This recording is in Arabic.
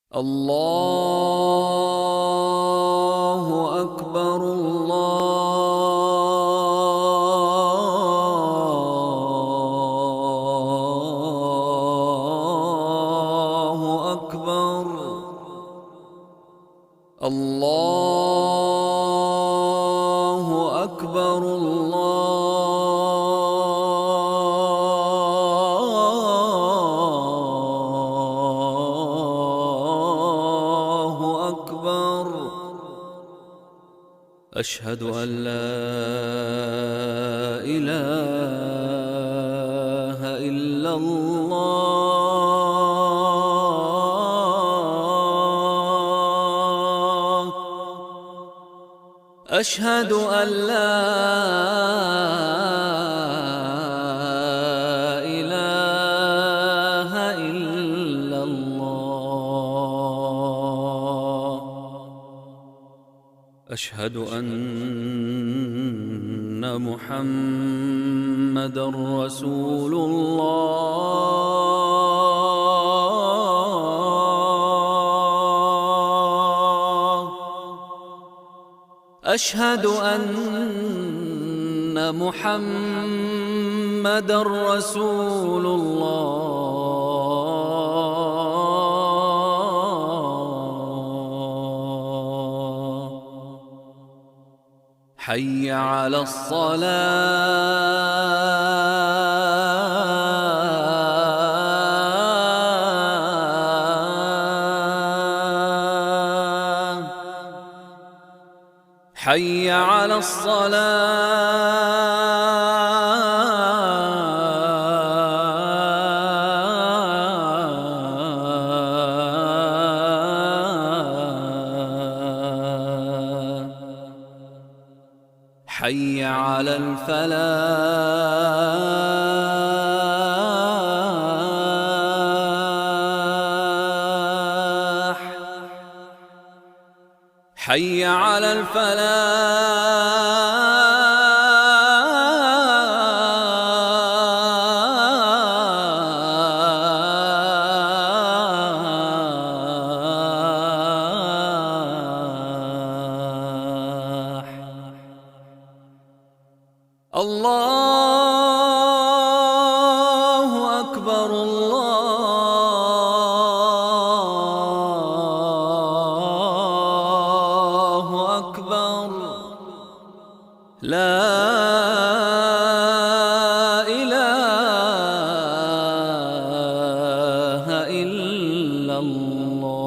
الله أكبر الله أكبر الله أكبر الله أكبر. أشهد أن لا إله إلا الله. أشهد أن لا إله إلا الله. أشهد أن محمدًا رسول الله. أشهد أن محمدًا رسول الله. حي على الصلاة. حي على الصلاة. حي على الفلاح. حي على الفلاح. الله أكبر الله أكبر. لا إله إلا الله.